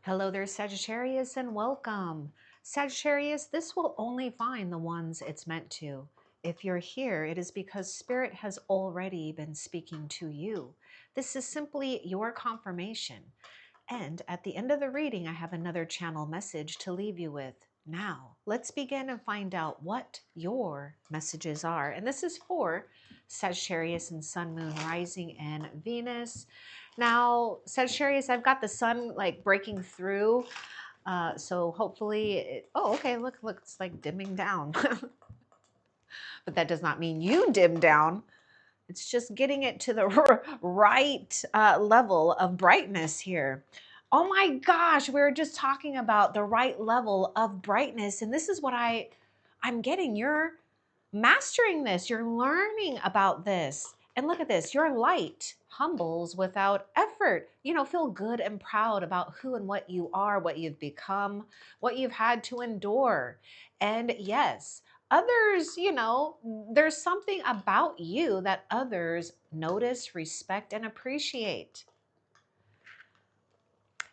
Hello there, Sagittarius, and welcome. Sagittarius, this will only find the ones it's meant to. If you're here, it is because Spirit has already been speaking to you. This is simply your confirmation. And at the end of the reading, I have another channel message to leave you with. Now, let's begin and find out what your messages are. And this is for Sagittarius and Sun, Moon, Rising, and Venus. Now, Sagittarius, I've got the sun like breaking through. So hopefully, okay, look, it's like dimming down. But that does not mean you dim down. It's just getting it to the right level of brightness here. Oh my gosh, we were just talking about the right level of brightness. And this is what I'm getting. You're mastering this. You're learning about this. And look at this. Your light humbles without effort. Feel good and proud about who and what you are, what you've become, what you've had to endure. And yes, others, there's something about you that others notice, respect, and appreciate.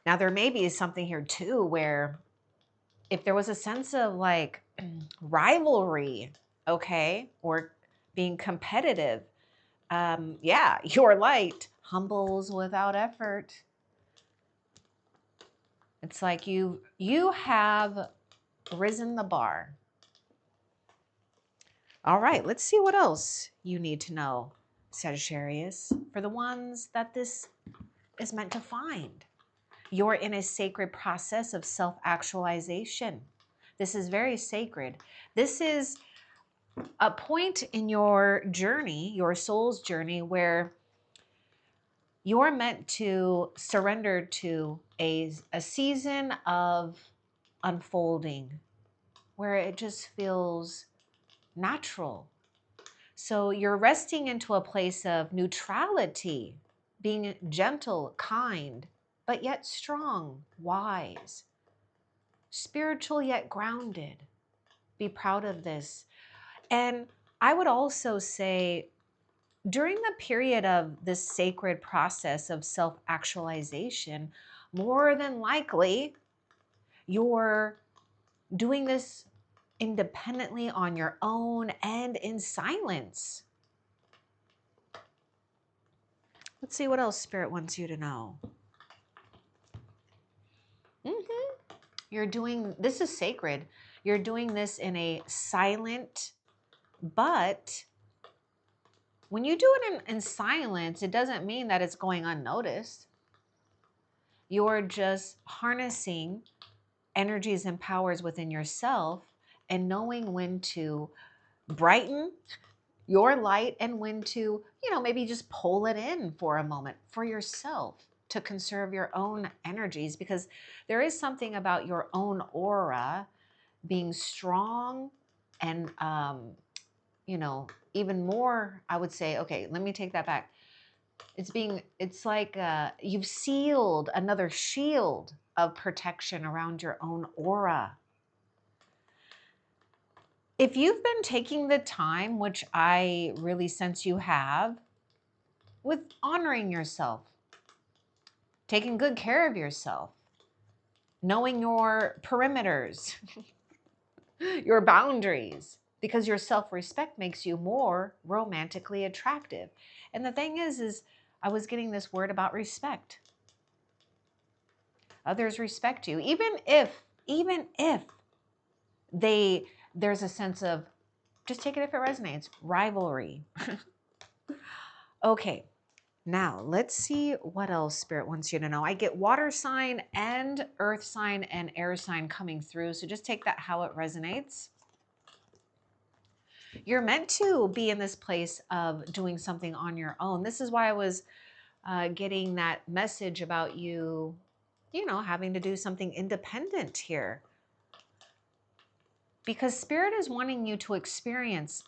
Now, there may be something here too where if there was a sense of like rivalry, okay, or being competitive, yeah, your light humbles without effort. It's like you have risen the bar. All right, let's see what else you need to know, Sagittarius, for the ones that this is meant to find. You're in a sacred process of self-actualization. This is very sacred. This is a point in your journey, your soul's journey, where you're meant to surrender to a season of unfolding where it just feels natural. So you're resting into a place of neutrality, being gentle, kind, but yet strong, wise, spiritual yet grounded. Be proud of this. And I would also say, during the period of this sacred process of self-actualization, more than likely, you're doing this independently on your own and in silence. Let's see what else Spirit wants you to know. You're doing, this is sacred. You're doing this in a silent, but when you do it in silence, it doesn't mean that it's going unnoticed. You're just harnessing energies and powers within yourself and knowing when to brighten your light and when to, maybe just pull it in for a moment for yourself to conserve your own energies, because there is something about your own aura being strong and, even more, I would say, okay, let me take that back. It's like you've sealed another shield of protection around your own aura. If you've been taking the time, which I really sense you have, with honoring yourself, taking good care of yourself, knowing your perimeters, your boundaries, because your self-respect makes you more romantically attractive. And the thing is I was getting this word about respect. Others respect you, even if there's a sense of, just take it if it resonates, rivalry. Okay, now let's see what else Spirit wants you to know. I get water sign and earth sign and air sign coming through, so just take that how it resonates. You're meant to be in this place of doing something on your own. This is why I was getting that message about you, having to do something independent here. Because Spirit is wanting you to experience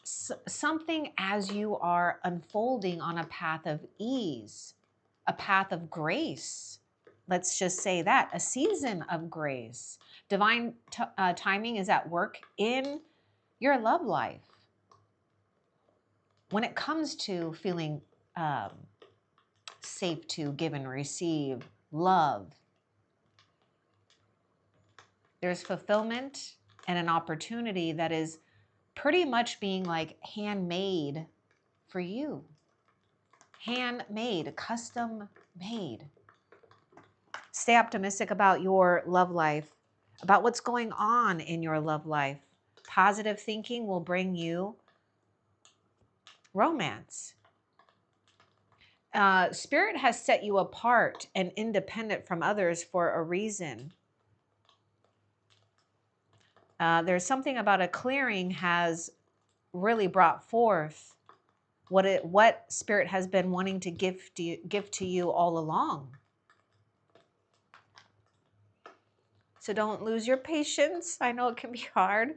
something as you are unfolding on a path of ease, a path of grace. Let's just say that, a season of grace. Divine timing is at work in your love life. When it comes to feeling safe to give and receive love, There's fulfillment and an opportunity that is pretty much being like handmade for you. Handmade, custom made. Stay optimistic about your love life, about what's going on in your love life. Positive thinking will bring you romance. Spirit has set you apart and independent from others for a reason. There's something about a clearing has really brought forth what Spirit has been wanting to give to you all along. So don't lose your patience. I know it can be hard,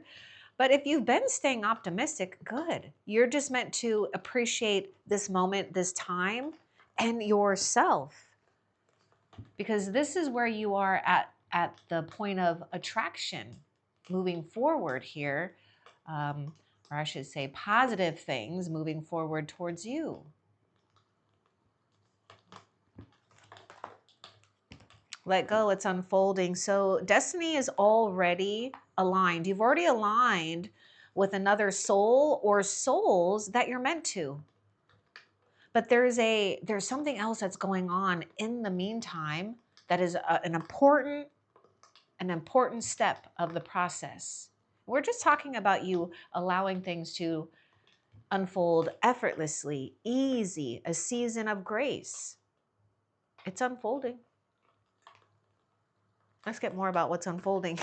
but if you've been staying optimistic, good. You're just meant to appreciate this moment, this time, and yourself, because this is where you are at the point of attraction moving forward here, or I should say positive things moving forward towards you. Let go, it's unfolding. So destiny is already aligned. You've already aligned with another soul or souls that you're meant to. But there's something else that's going on in the meantime that is an important step of the process. We're just talking about you allowing things to unfold effortlessly, easy, a season of grace. It's unfolding. Let's get more about what's unfolding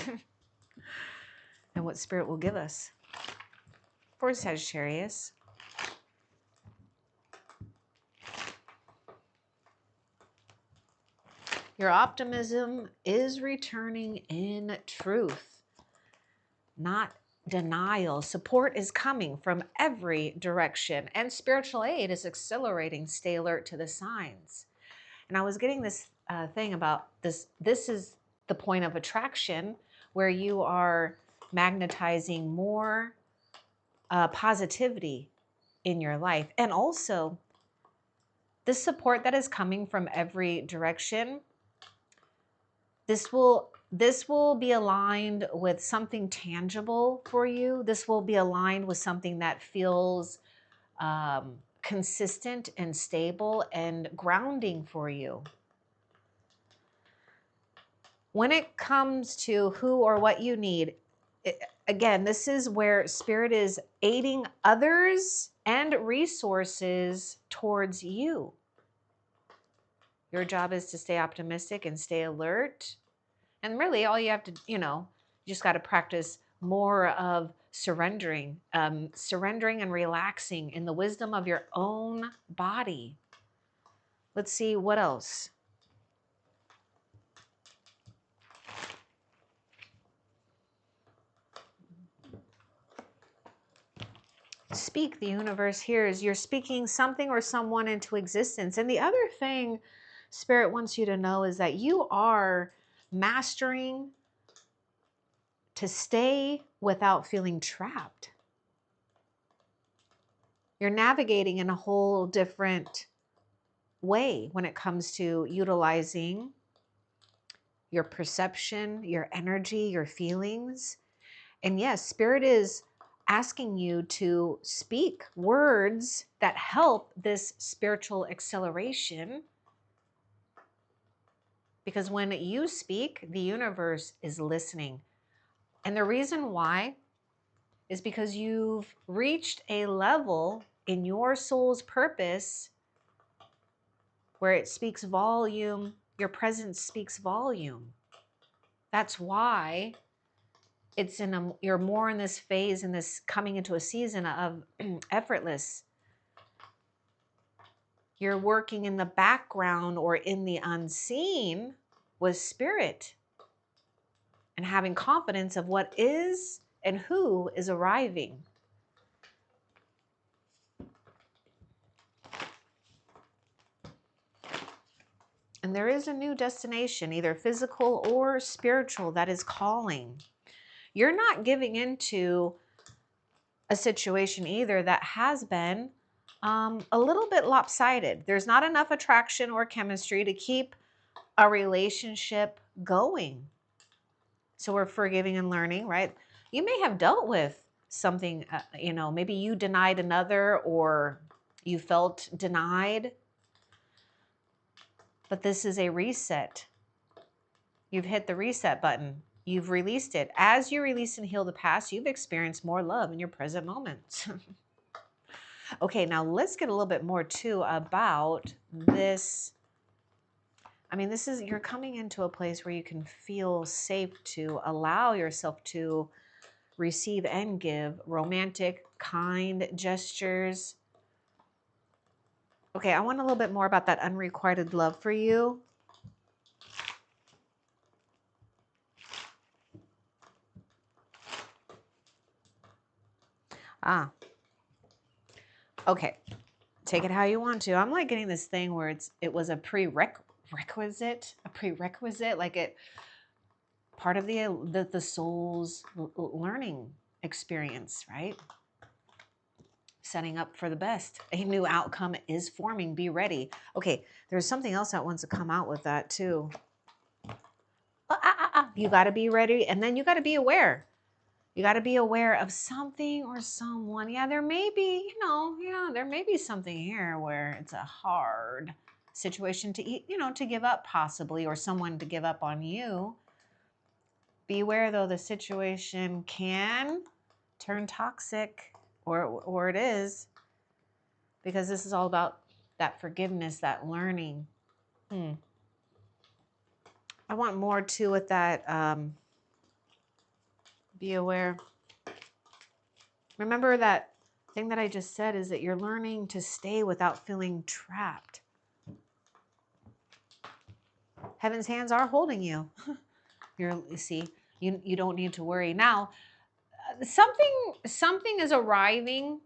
and what Spirit will give us. For Sagittarius, your optimism is returning in truth, not denial. Support is coming from every direction, and spiritual aid is accelerating. Stay alert to the signs. And I was getting this thing about this. This is the point of attraction where you are magnetizing more positivity in your life. And also this support that is coming from every direction, this will be aligned with something tangible for you. This will be aligned with something that feels consistent and stable and grounding for you. When it comes to who or what you need, again, this is where Spirit is aiding others and resources towards you. Your job is to stay optimistic and stay alert. And really all you have to, you just got to practice more of surrendering and relaxing in the wisdom of your own body. Let's see what else. Speak, the universe hears. You're speaking something or someone into existence. And the other thing Spirit wants you to know is that you are mastering to stay without feeling trapped. You're navigating in a whole different way when it comes to utilizing your perception, your energy, your feelings. And yes, Spirit is asking you to speak words that help this spiritual acceleration. Because when you speak, the universe is listening. And the reason why is because you've reached a level in your soul's purpose where it speaks volume, your presence speaks volume. That's why you're more in this phase, in this coming into a season of effortless. You're working in the background or in the unseen with Spirit and having confidence of what is and who is arriving. And there is a new destination, either physical or spiritual, that is calling. You're not giving into a situation either that has been a little bit lopsided. There's not enough attraction or chemistry to keep a relationship going. So we're forgiving and learning, right? You may have dealt with something, maybe you denied another or you felt denied, but this is a reset. You've hit the reset button. You've released it. As you release and heal the past, you've experienced more love in your present moment. Okay, now let's get a little bit more too about this. I mean, you're coming into a place where you can feel safe to allow yourself to receive and give romantic, kind gestures. Okay, I want a little bit more about that unrequited love for you. Okay. Take it how you want to. I'm like getting this thing where it was a prerequisite, like it part of the soul's learning experience, right? Setting up for the best. A new outcome is forming. Be ready. Okay, there's something else that wants to come out with that too. You got to be ready, and then you got to be aware. You got to be aware of something or someone. Yeah, there may be, there may be something here where it's a hard situation to eat, to give up possibly, or someone to give up on you. Be aware though, the situation can turn toxic, or it is, because this is all about that forgiveness, that learning. I want more too with that. Be aware. Remember that thing that I just said is that you're learning to stay without feeling trapped. Heaven's hands are holding you. You see, you don't need to worry. Now, something is arriving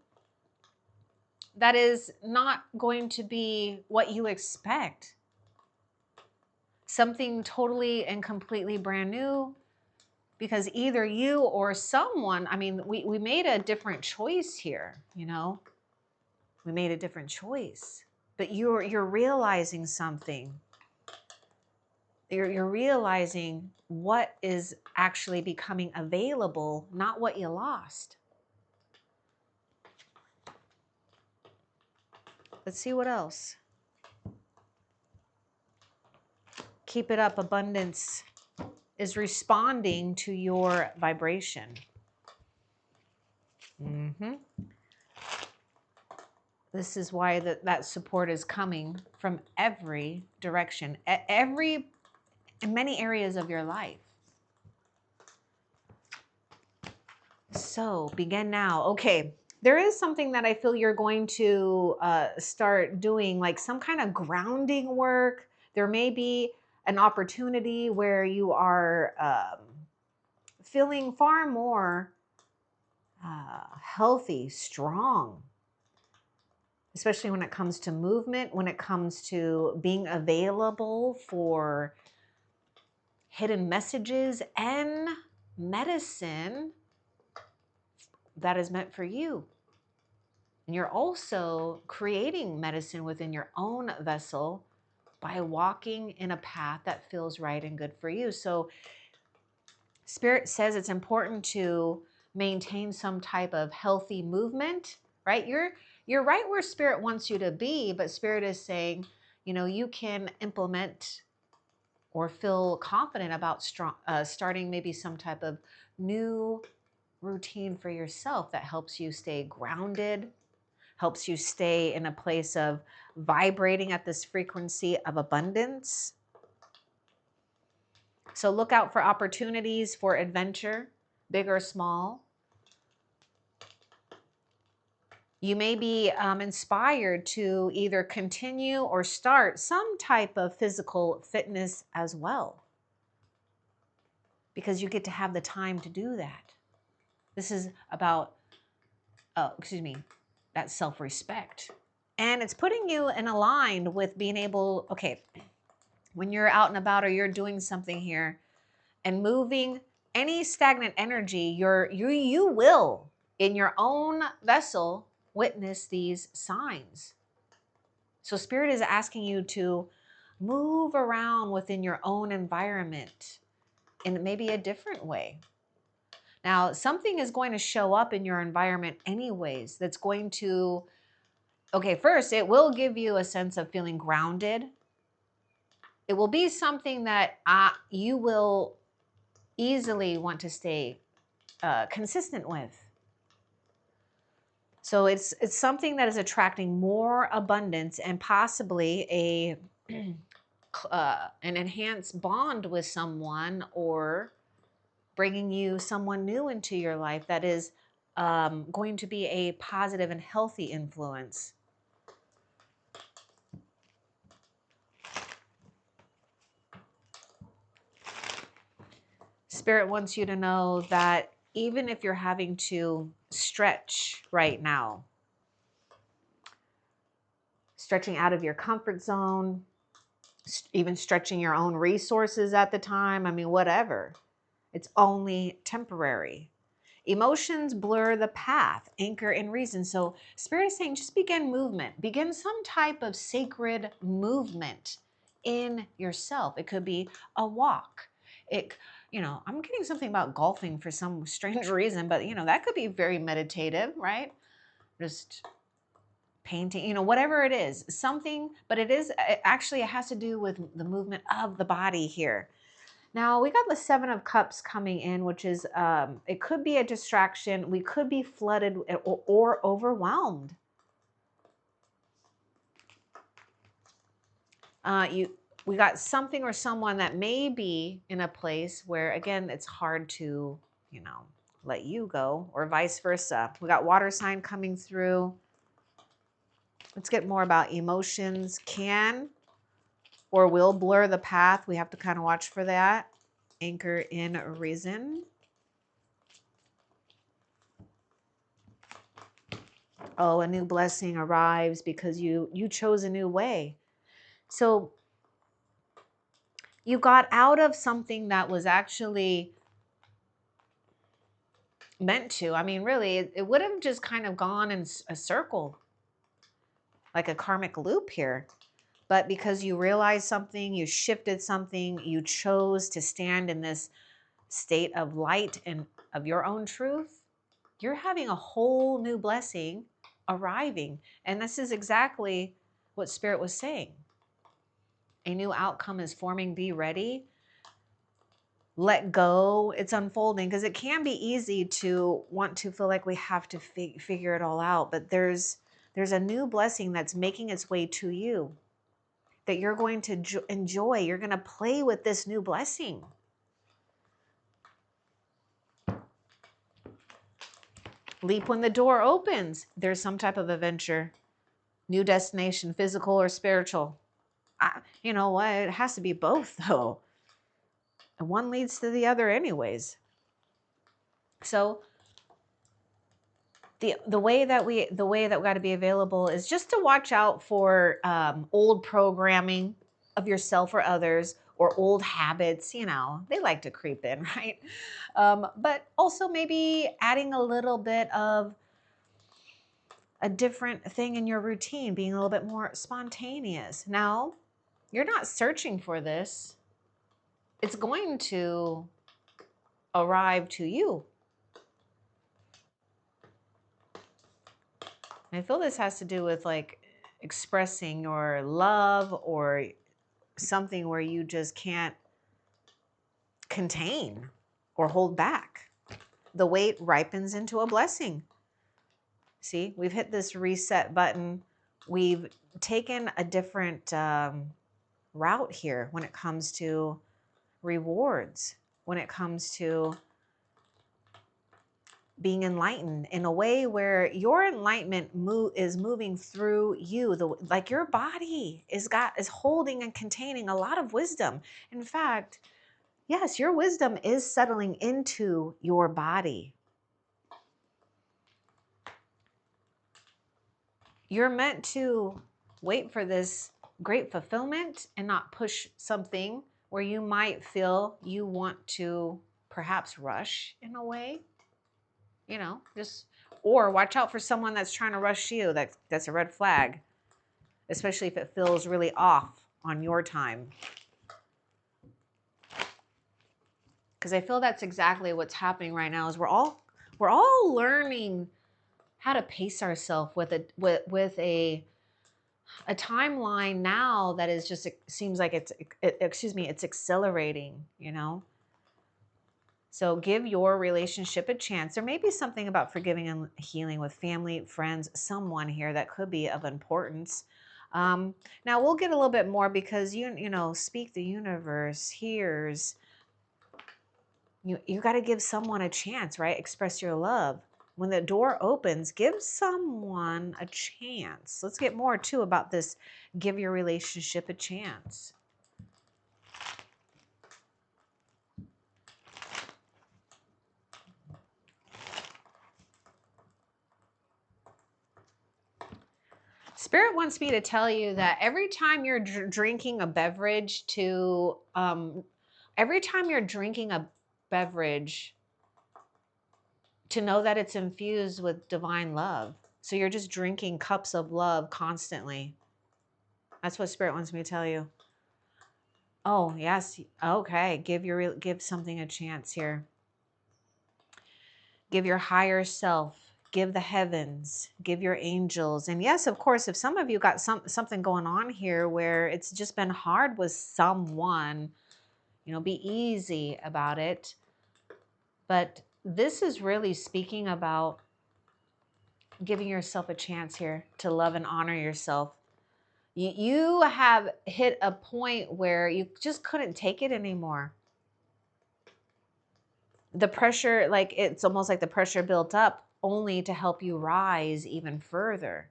that is not going to be what you expect. Something totally and completely brand new, because either you or someone, I mean, we made a different choice here, We made a different choice. But you're realizing something. You're realizing what is actually becoming available, not what you lost. Let's see what else. Keep it up. Abundance is responding to your vibration. This is why that support is coming from every direction, in many areas of your life. So begin now. Okay. There is something that I feel you're going to start doing, like some kind of grounding work. There may be an opportunity where you are feeling far more healthy, strong, especially when it comes to movement, when it comes to being available for hidden messages and medicine that is meant for you. And you're also creating medicine within your own vessel by walking in a path that feels right and good for you. So Spirit says it's important to maintain some type of healthy movement, right? You're right where Spirit wants you to be, but Spirit is saying, you can implement or feel confident about starting maybe some type of new routine for yourself that helps you stay grounded, helps you stay in a place of vibrating at this frequency of abundance. So look out for opportunities for adventure, big or small. You may be inspired to either continue or start some type of physical fitness as well, because you get to have the time to do that. This is about, that self-respect. And it's putting you in aligned with being able, okay, when you're out and about or you're doing something here and moving any stagnant energy, you will, in your own vessel, witness these signs. So Spirit is asking you to move around within your own environment. in maybe a different way. Now, something is going to show up in your environment anyways that's going to, okay, first, it will give you a sense of feeling grounded. It will be something that you will easily want to stay consistent with. So it's something that is attracting more abundance and possibly an enhanced bond with someone, or bringing you someone new into your life that is going to be a positive and healthy influence. Spirit wants you to know that even if you're having to stretch right now, stretching out of your comfort zone, even stretching your own resources at the time, I mean, whatever, it's only temporary. Emotions blur the path, anchor in reason. So Spirit is saying just begin movement. Begin some type of sacred movement in yourself. It could be a walk. I'm getting something about golfing for some strange reason, but that could be very meditative, right? Just painting, whatever it is, something, but it has to do with the movement of the body here. Now we got the 7 of Cups coming in, which is, it could be a distraction. We could be flooded or overwhelmed. We got something or someone that may be in a place where, again, it's hard to, let you go, or vice versa. We got water sign coming through. Let's get more about emotions. Can or will blur the path. We have to kind of watch for that. Anchor in reason. Oh, a new blessing arrives because you chose a new way. So you got out of something that was actually meant to. I mean, really, it would have just kind of gone in a circle, like a karmic loop here. But because you realized something, you shifted something, you chose to stand in this state of light and of your own truth, you're having a whole new blessing arriving. And this is exactly what Spirit was saying. A new outcome is forming. Be ready. Let go. It's unfolding, because it can be easy to want to feel like we have to figure it all out. But there's a new blessing that's making its way to you that you're going to enjoy. You're going to play with this new blessing. Leap when the door opens. There's some type of adventure, new destination, physical or spiritual. You know what? It has to be both, though. And one leads to the other anyways. So the way that we got to be available is just to watch out for old programming of yourself or others, or old habits. They like to creep in, right? But also maybe adding a little bit of a different thing in your routine, being a little bit more spontaneous. Now, you're not searching for this. It's going to arrive to you. I feel this has to do with like expressing your love, or something where you just can't contain or hold back. The wait ripens into a blessing. See, we've hit this reset button. We've taken a different route here when it comes to rewards, when it comes to being enlightened in a way where your enlightenment is moving through you. Like your body is holding and containing a lot of wisdom. In fact, yes, your wisdom is settling into your body. You're meant to wait for this great fulfillment and not push something where you might feel you want to perhaps rush in a way. Or watch out for someone that's trying to rush you. That's a red flag, especially if it feels really off on your time. Because I feel that's exactly what's happening right now is we're all learning how to pace ourselves with a timeline now that is just, it seems like it's accelerating, you know? So give your relationship a chance. There may be something about forgiving and healing with family, friends, someone here that could be of importance. Now we'll get a little bit more because you know, speak the universe hears. You got to give someone a chance, right? Express your love. When the door opens, give someone a chance. Let's get more too about this. Give your relationship a chance. Spirit wants me to tell you that every time you're drinking a beverage every time you're drinking a beverage, to know that it's infused with divine love. So you're just drinking cups of love constantly. That's what Spirit wants me to tell you. Oh, yes. Okay. Give something a chance here. Give your higher self, give the heavens, give your angels. And yes, of course, if some of you got something going on here where it's just been hard with someone, you know, be easy about it. But this is really speaking about giving yourself a chance here to love and honor yourself. You have hit a point where you just couldn't take it anymore. The pressure, like it's almost like the pressure built up only to help you rise even further.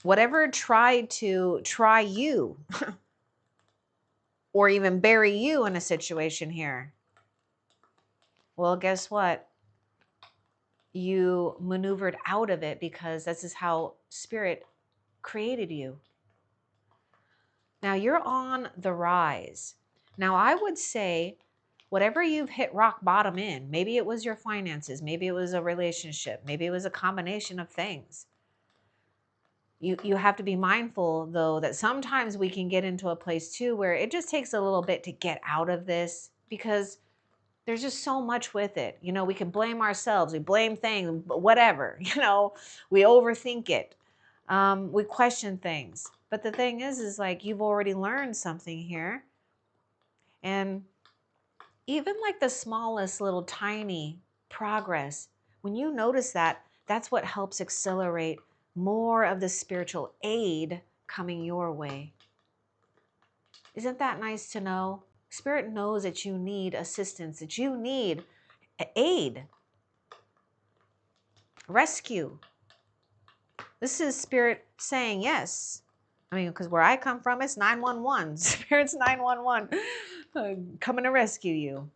Whatever tried to try you or even bury you in a situation here, well, guess what? You maneuvered out of it because this is how Spirit created you. Now you're on the rise. Now I would say, whatever you've hit rock bottom in, maybe it was your finances, maybe it was a relationship, maybe it was a combination of things. You have to be mindful, though, that sometimes we can get into a place, too, where it just takes a little bit to get out of this because there's just so much with it. You know, we can blame ourselves. We blame things, whatever. You know, we overthink it. We question things. But the thing is like you've already learned something here. And even like the smallest little tiny progress, when you notice that, that's what helps accelerate more of the spiritual aid coming your way. Isn't that nice to know? Spirit knows that you need assistance, that you need aid, rescue. This is Spirit saying yes. I mean, because where I come from, it's 911. Spirit's 911 coming to rescue you.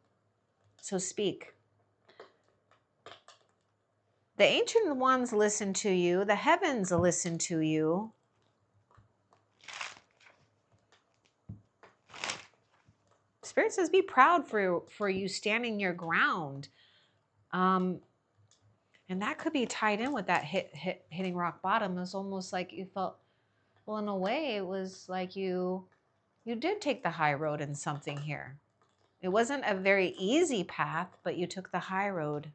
So speak. The ancient ones listen to you. The heavens listen to you. Spirit says, be proud for you standing your ground. And that could be tied in with that hitting rock bottom. It's almost like you felt, well, in a way, it was like you did take the high road in something here. It wasn't a very easy path, but you took the high road.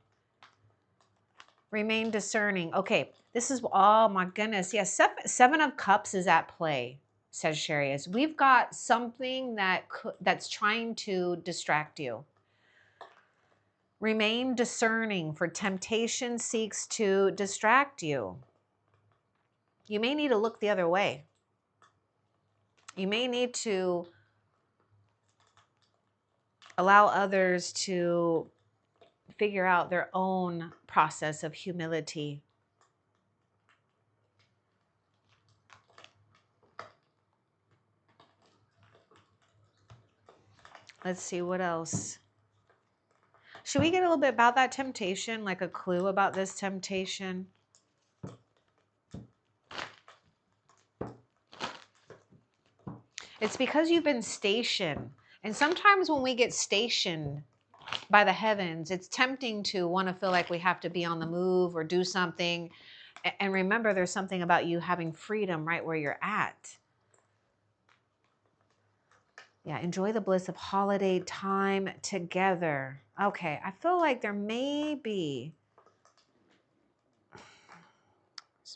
Remain discerning. Okay, this is, oh my goodness. Yes, seven of cups is at play, Sagittarius. We've got something that's trying to distract you. Remain discerning, for temptation seeks to distract you. You may need to look the other way. You may need to allow others to figure out their own process of humility. Let's see what else. Should we get a little bit about that temptation, like a clue about this temptation? It's because you've been stationed. And sometimes when we get stationed by the heavens, it's tempting to want to feel like we have to be on the move or do something. And remember, there's something about you having freedom right where you're at. Yeah, enjoy the bliss of holiday time together. Okay, I feel like there may be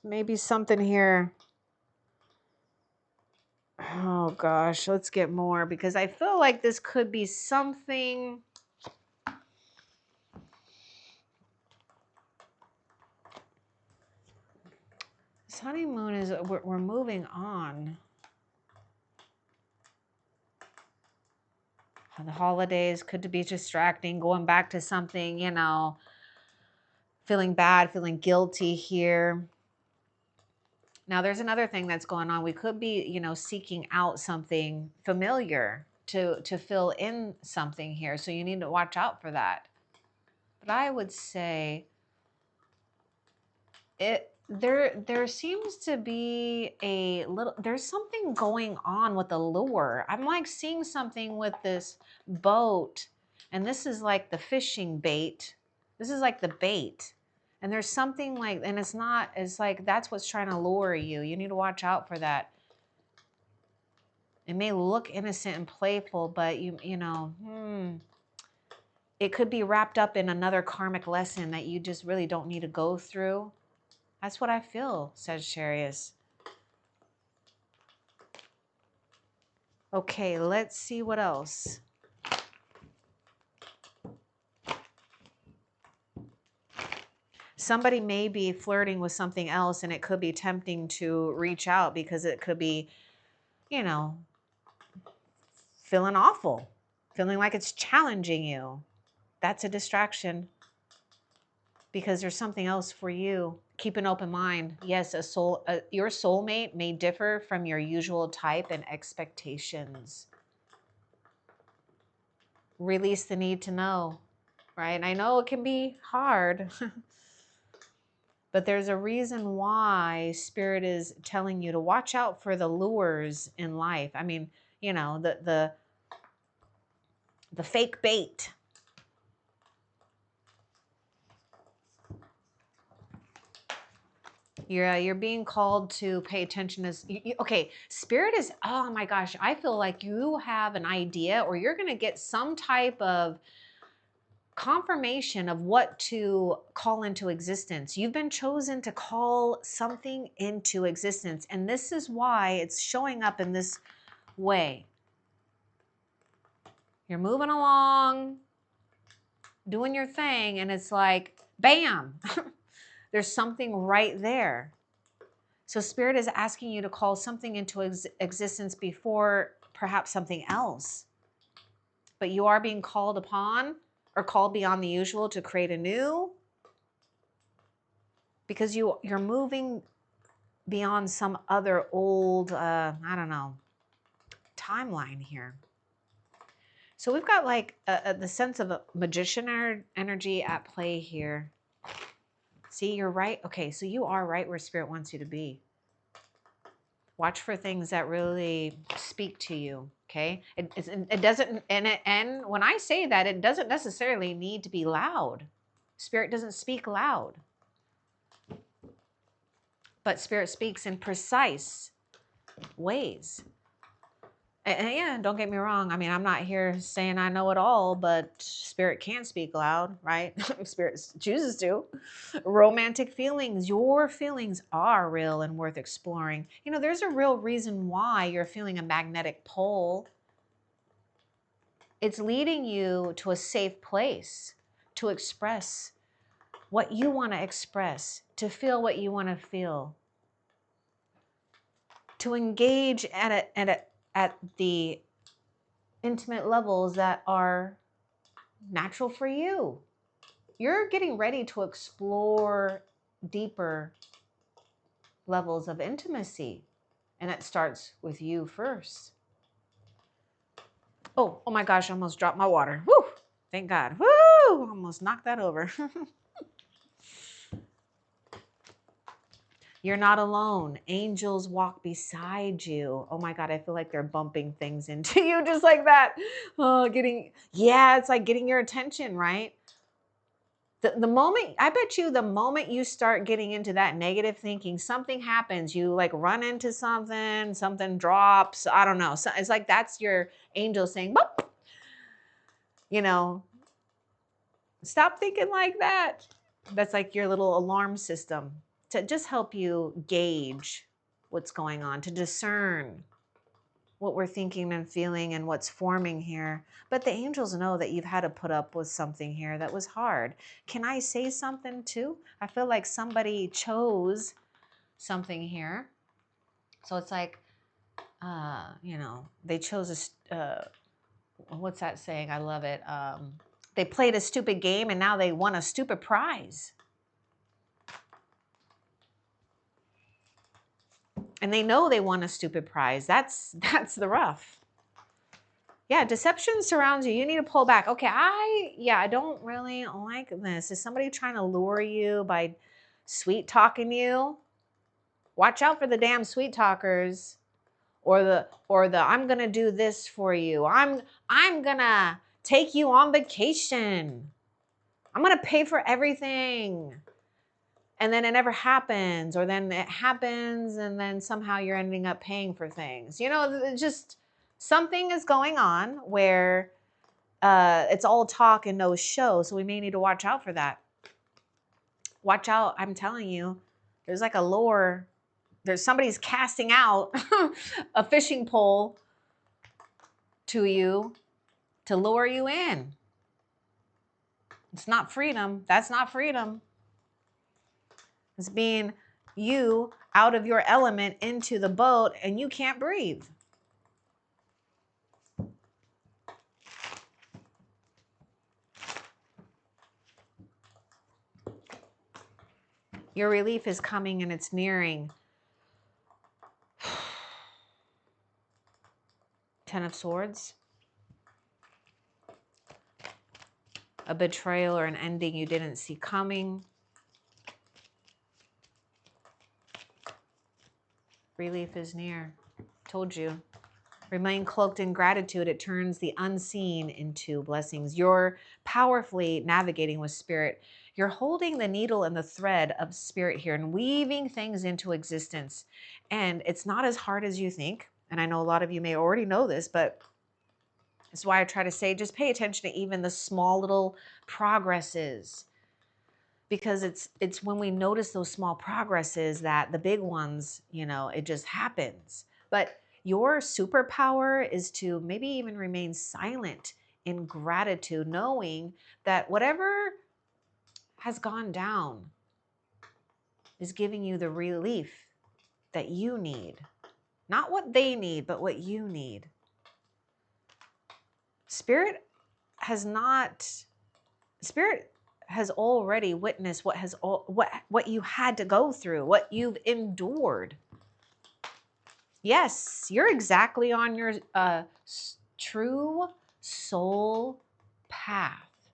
maybe something here. Oh gosh, let's get more because I feel like this could be something. This honeymoon is, we're moving on. The holidays could be distracting, going back to something, you know, feeling bad, feeling guilty here. Now, there's another thing that's going on. We could be, you know, seeking out something familiar to fill in something here. So you need to watch out for that. But I would say there seems to be a little, there's something going on with the lure. I'm like seeing something with this boat, and this is like the fishing bait. This is like the bait. And there's something like, and it's not, it's like that's what's trying to lure you. You need to watch out for that. It may look innocent and playful, but you know, it could be wrapped up in another karmic lesson that you just really don't need to go through. That's what I feel, Sagittarius. Okay, let's see what else. Somebody may be flirting with something else, and it could be tempting to reach out because it could be, you know, feeling awful, feeling like it's challenging you. That's a distraction because there's something else for you. Keep an open mind. Yes, your soulmate may differ from your usual type and expectations. Release the need to know, right? I know it can be hard, but there's a reason why Spirit is telling you to watch out for the lures in life. I mean, you know, the fake bait. You're being called to pay attention as okay, Spirit is, oh my gosh, I feel like you have an idea or you're going to get some type of confirmation of what to call into existence. You've been chosen to call something into existence, and this is why it's showing up in this way. You're moving along, doing your thing, and it's like, bam, there's something right there. So Spirit is asking you to call something into existence before perhaps something else. But you are being called upon or called beyond the usual to create a new, because you're moving beyond some other old, I don't know, timeline here. So we've got like the sense of a magician energy at play here. See, you're right. Okay, so you are right where Spirit wants you to be. Watch for things that really speak to you, okay? It doesn't, and when I say that, it doesn't necessarily need to be loud. Spirit doesn't speak loud. But Spirit speaks in precise ways. And yeah, don't get me wrong. I mean, I'm not here saying I know it all, but Spirit can speak loud, right? Spirit chooses to. Romantic feelings. Your feelings are real and worth exploring. You know, there's a real reason why you're feeling a magnetic pull. It's leading you to a safe place to express what you want to express, to feel what you want to feel, to engage at the intimate levels that are natural for you. You're getting ready to explore deeper levels of intimacy, and it starts with you first. Oh my gosh, I almost dropped my water. Woo! Thank God. Woo! Almost knocked that over. You're not alone. Angels walk beside you. Oh my God, I feel like they're bumping things into you just like that. Oh, it's like getting your attention, right? The moment, I bet you the moment you start getting into that negative thinking, something happens. You like run into something, something drops. I don't know. So it's like that's your angel saying, "Boop," you know, stop thinking like that. That's like your little alarm system to just help you gauge what's going on, to discern what we're thinking and feeling and what's forming here. But the angels know that you've had to put up with something here that was hard. Can I say something too? I feel like somebody chose something here. So it's like, they chose what's that saying? I love it. They played a stupid game and now they won a stupid prize. And they know they won a stupid prize. That's the rough. Yeah, deception surrounds you. You need to pull back. Okay, I don't really like this. Is somebody trying to lure you by sweet talking you? Watch out for the damn sweet talkers, or the I'm gonna do this for you. I'm gonna take you on vacation. I'm gonna pay for everything. And then it never happens, or then it happens and then somehow you're ending up paying for things. Just something is going on where it's all talk and no show. So we may need to watch out for that. Watch out. I'm telling you, there's like a lure. There's somebody's casting out a fishing pole to you to lure you in. It's not freedom. That's not freedom. It's being you out of your element into the boat and you can't breathe. Your relief is coming and it's nearing. 10 of Swords. A betrayal or an ending you didn't see coming. Relief is near. Told you. Remain cloaked in gratitude. It turns the unseen into blessings. You're powerfully navigating with spirit. You're holding the needle and the thread of spirit here and weaving things into existence. And it's not as hard as you think. And I know a lot of you may already know this, but that's why I try to say just pay attention to even the small little progresses. Because it's when we notice those small progresses that the big ones, it just happens. But your superpower is to maybe even remain silent in gratitude, knowing that whatever has gone down is giving you the relief that you need. Not what they need, but what you need. Spirit has already witnessed what you had to go through, what you've endured. Yes, you're exactly on your true soul path.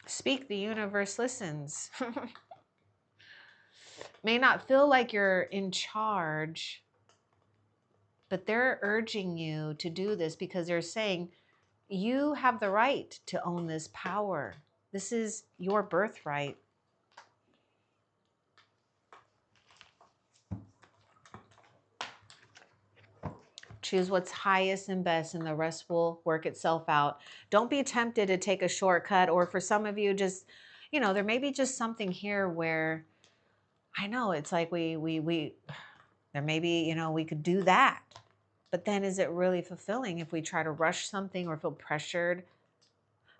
Speak, the universe listens. May not feel like you're in charge, but they're urging you to do this because they're saying, you have the right to own this power. This is your birthright. Choose what's highest and best, and the rest will work itself out. Don't be tempted to take a shortcut, or for some of you, just, there may be just something here where, I know, it's like there may be, we could do that. But then is it really fulfilling if we try to rush something or feel pressured?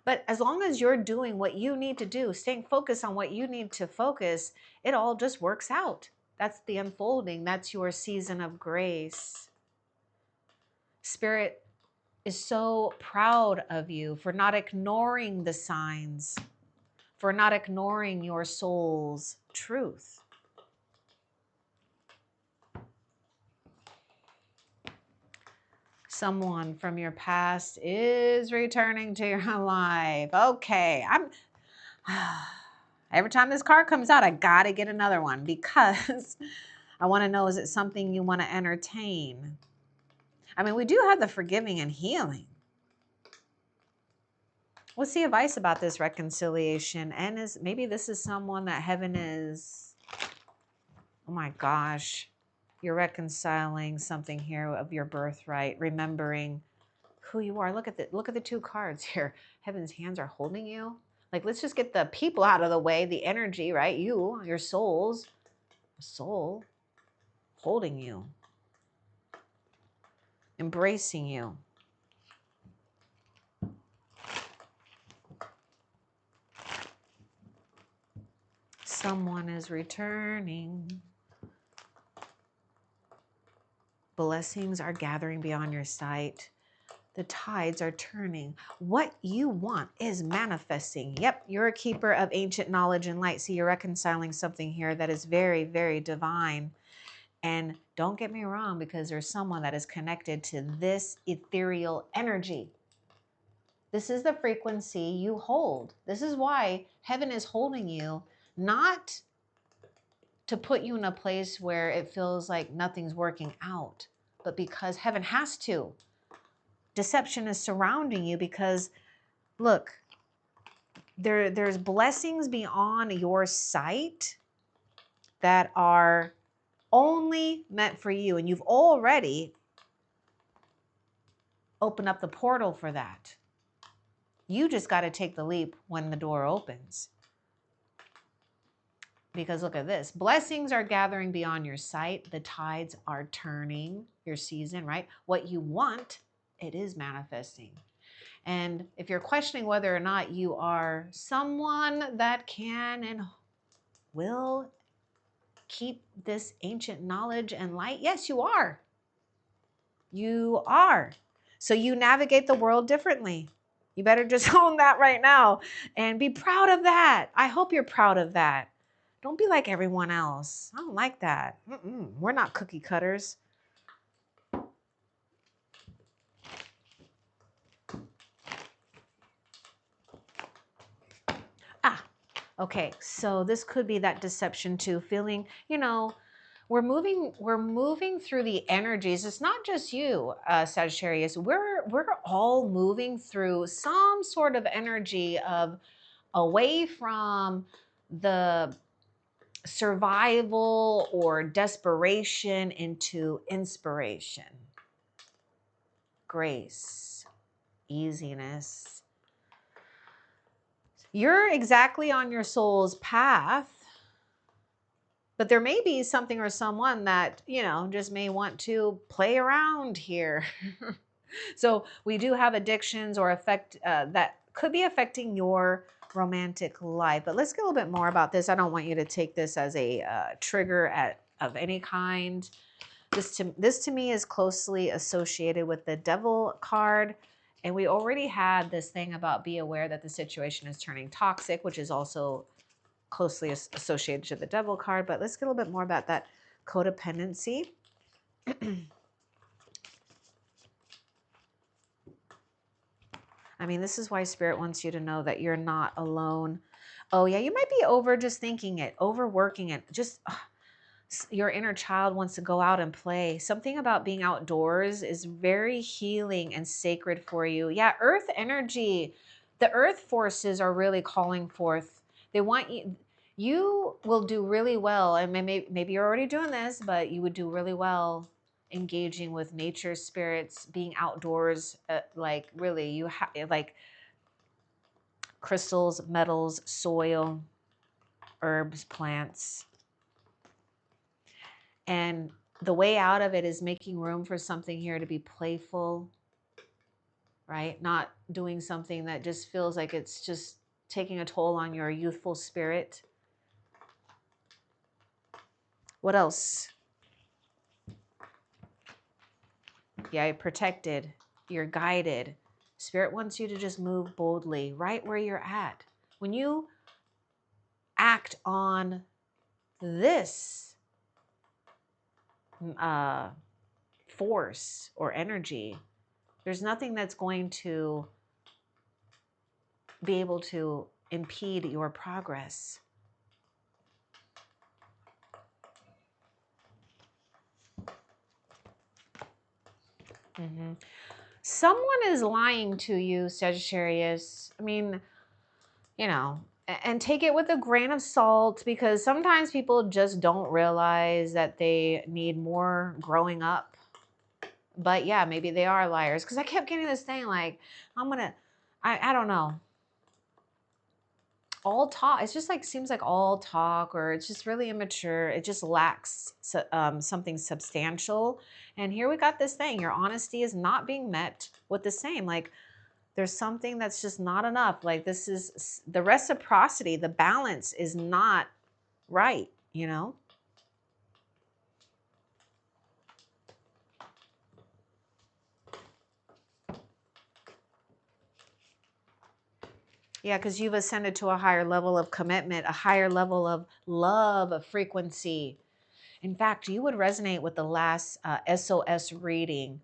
But as long as you're doing what you need to do, staying focused on what you need to focus, it all just works out. That's the unfolding. That's your season of grace. Spirit is so proud of you for not ignoring the signs, for not ignoring your soul's truth. Someone from your past is returning to your life. Okay, every time this card comes out, I gotta get another one because I want to know, is it something you want to entertain? I mean, we do have the forgiving and healing. What's the advice about this reconciliation? And maybe this is someone that heaven is, oh my gosh, you're reconciling something here of your birthright, remembering who you are. Look at the two cards here. Heaven's hands are holding you. Like, let's just get the people out of the way, the energy, right? Your soul holding you, embracing you. Someone is returning. Blessings are gathering beyond your sight. The tides are turning. What you want is manifesting. Yep, you're a keeper of ancient knowledge and light. See, you're reconciling something here that is very, very divine. And don't get me wrong, because there's someone that is connected to this ethereal energy. This is the frequency you hold. This is why heaven is holding you, not to put you in a place where it feels like nothing's working out, but because heaven has to. Deception is surrounding you because, look, there's blessings beyond your sight that are only meant for you. And you've already opened up the portal for that. You just got to take the leap when the door opens. Because look at this. Blessings are gathering beyond your sight. The tides are turning your season, right? What you want, it is manifesting. And if you're questioning whether or not you are someone that can and will keep this ancient knowledge and light, yes, you are. You are. So you navigate the world differently. You better just own that right now and be proud of that. I hope you're proud of that. Don't be like everyone else. I don't like that. We're not cookie cutters. Okay. So this could be that deception too, feeling, we're moving through the energies. It's not just you, Sagittarius. We're all moving through some sort of energy of away from the survival or desperation into inspiration, grace, easiness. You're exactly on your soul's path, but there may be something or someone that, just may want to play around here. So we do have addictions or that could be affecting your romantic life. But let's get a little bit more about this. I don't want you to take this as a trigger of any kind. This to me is closely associated with the Devil card. And we already had this thing about be aware that the situation is turning toxic, which is also closely associated to the Devil card. But let's get a little bit more about that codependency. I mean, this is why Spirit wants you to know that you're not alone. Oh, yeah, you might be just thinking it, overworking it. Just your inner child wants to go out and play. Something about being outdoors is very healing and sacred for you. Yeah, earth energy. The earth forces are really calling forth. They want you. You will do really well. And maybe you're already doing this, but you would do really well engaging with nature spirits, being outdoors, like really you have like crystals, metals, soil, herbs, plants. And the way out of it is making room for something here to be playful, right? Not doing something that just feels like it's just taking a toll on your youthful spirit. What else? Yeah, you're protected. You're guided. Spirit wants you to just move boldly right where you're at. When you act on this force or energy, there's nothing that's going to be able to impede your progress. Someone is lying to you, Sagittarius. I mean, you know, and take it with a grain of salt, because sometimes people just don't realize that they need more growing up. But yeah, maybe they are liars, because I kept getting this thing like, I don't know, all talk. It's just like, seems like all talk, or it's just really immature. It just lacks something substantial. And here we got this thing, your honesty is not being met with the same. Like, there's something that's just not enough. Like, this is the reciprocity, the balance is not right, you know? Yeah, because you've ascended to a higher level of commitment, a higher level of love, of frequency. In fact, you would resonate with the last SOS reading.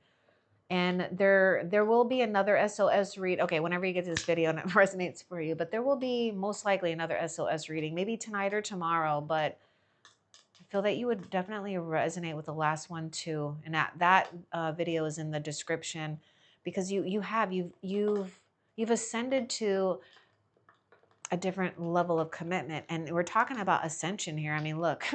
And there will be another SOS read. Okay, whenever you get to this video and it resonates for you, but there will be most likely another SOS reading, maybe tonight or tomorrow. But I feel that you would definitely resonate with the last one too. And that video is in the description, because you've ascended to a different level of commitment. And we're talking about ascension here. I mean, look,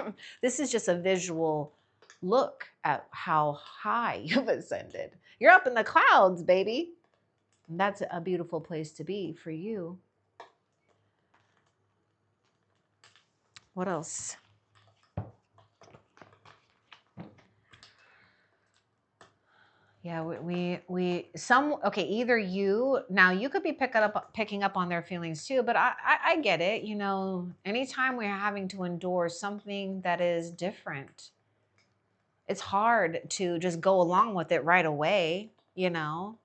this is just a visual look at how high you've ascended. You're up in the clouds, baby. And that's a beautiful place to be for you. What else? Yeah, okay, either now you could be picking up on their feelings too, but I get it. You know, anytime we're having to endure something that is different, it's hard to just go along with it right away, you know.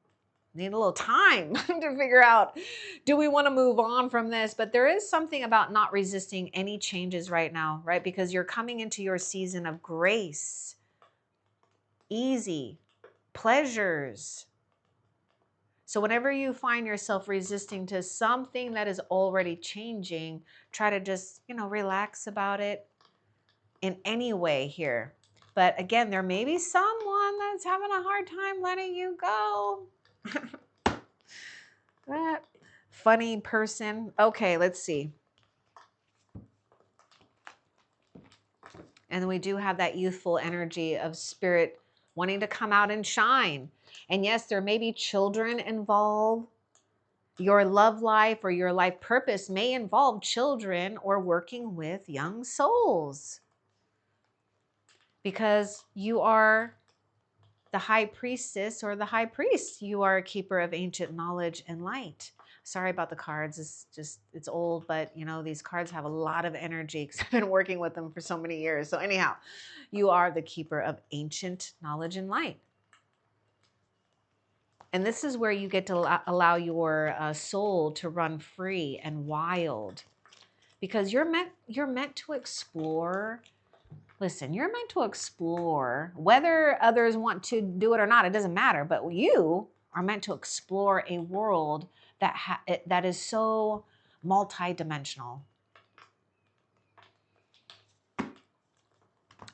Need a little time to figure out, do we want to move on from this? But there is something about not resisting any changes right now, right? Because you're coming into your season of grace, easy, pleasures. So whenever you find yourself resisting to something that is already changing, try to just, relax about it in any way here. But again, there may be someone that's having a hard time letting you go. That funny person. Okay, let's see. And then we do have that youthful energy of spirit wanting to come out and shine. And yes, there may be children involved. Your love life or your life purpose may involve children or working with young souls, because you are the high priestess or the high priest. You are a keeper of ancient knowledge and light. Sorry about the cards. It's old, but these cards have a lot of energy because I've been working with them for so many years. So anyhow, you are the keeper of ancient knowledge and light. And this is where you get to allow your soul to run free and wild, because you're meant to explore. Listen, you're meant to explore. Whether others want to do it or not, it doesn't matter. But you are meant to explore a world that is so multidimensional.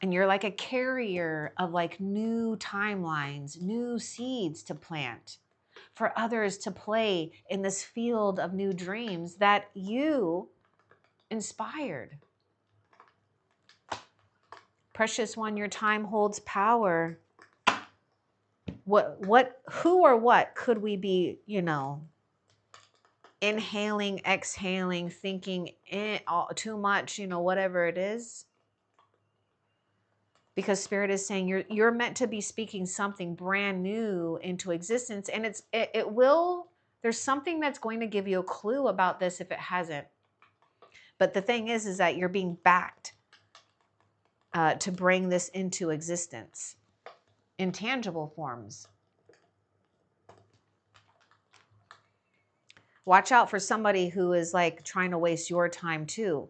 And you're like a carrier of like new timelines, new seeds to plant for others to play in this field of new dreams that you inspired. Precious one, your time holds power. Who or what could we be, inhaling, exhaling, thinking too much, whatever it is? Because Spirit is saying you're meant to be speaking something brand new into existence, and it will. There's something that's going to give you a clue about this if it hasn't. But the thing is that you're being backed to bring this into existence in tangible forms. Watch out for somebody who is like trying to waste your time too,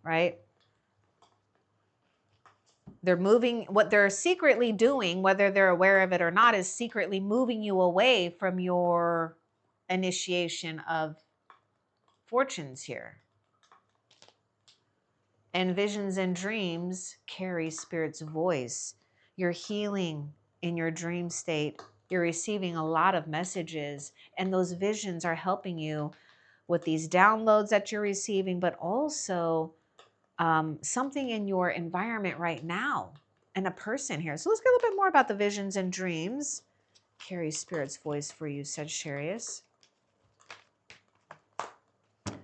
right? They're moving, what they're secretly doing, whether they're aware of it or not, is secretly moving you away from your initiation of fortunes here. And visions and dreams carry Spirit's voice. You're healing in your dream state. You're receiving a lot of messages, and those visions are helping you with these downloads that you're receiving, but also something in your environment right now and a person here. So let's get a little bit more about the visions and dreams. Carry Spirit's voice for you, Sagittarius.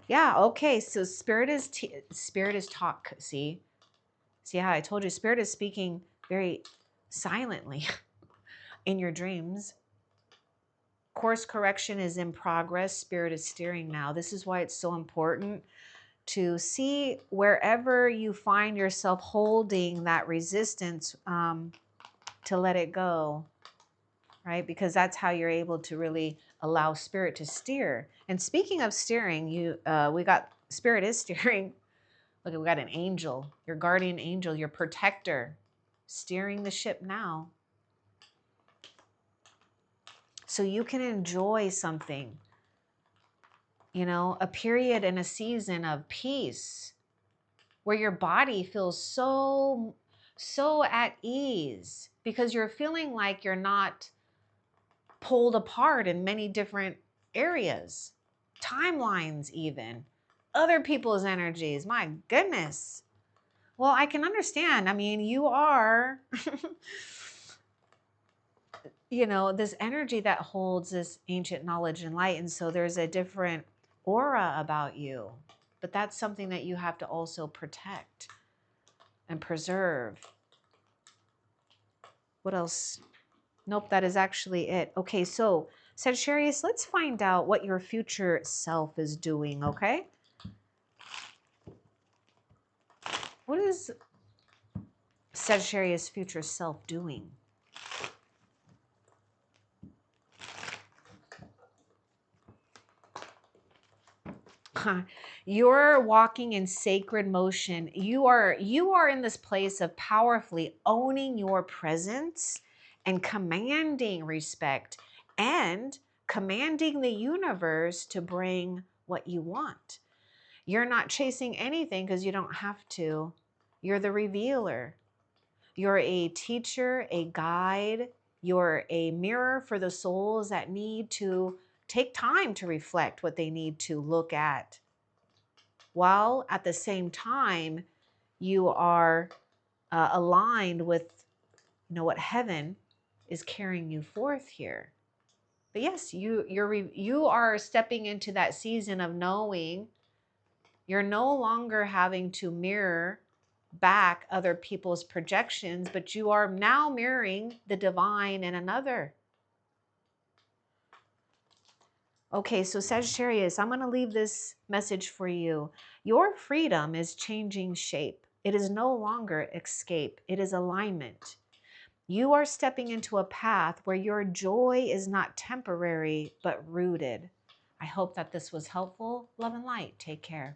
Yeah, okay. So Spirit is talk. See how I told you Spirit is speaking very silently in your dreams. Course correction is in progress. Spirit is steering now. This is why it's so important to see wherever you find yourself holding that resistance, to let it go, right? Because that's how you're able to really allow Spirit to steer. And speaking of steering, we got Spirit is steering. Look, we got an angel, your guardian angel, your protector, steering the ship now. So you can enjoy something, a period and a season of peace where your body feels so at ease because you're feeling like you're not pulled apart in many different areas, timelines, even other people's energies. My goodness. Well, I can understand. I mean, you are, this energy that holds this ancient knowledge and light. And so there's a different aura about you, but that's something that you have to also protect and preserve. What else? Nope, that is actually it. Okay, so Sagittarius, let's find out what your future self is doing, okay? What is Sagittarius' future self doing? You're walking in sacred motion. You are in this place of powerfully owning your presence and commanding respect and commanding the universe to bring what you want. You're not chasing anything because you don't have to. You're the revealer. You're a teacher, a guide. You're a mirror for the souls that need to take time to reflect what they need to look at. While at the same time, you are aligned with, what heaven is carrying you forth here. But yes, you are stepping into that season of knowing. You're no longer having to mirror back other people's projections, but you are now mirroring the divine in another. Okay, so Sagittarius, I'm going to leave this message for you. Your freedom is changing shape. It is no longer escape. It is alignment. You are stepping into a path where your joy is not temporary, but rooted. I hope that this was helpful. Love and light. Take care.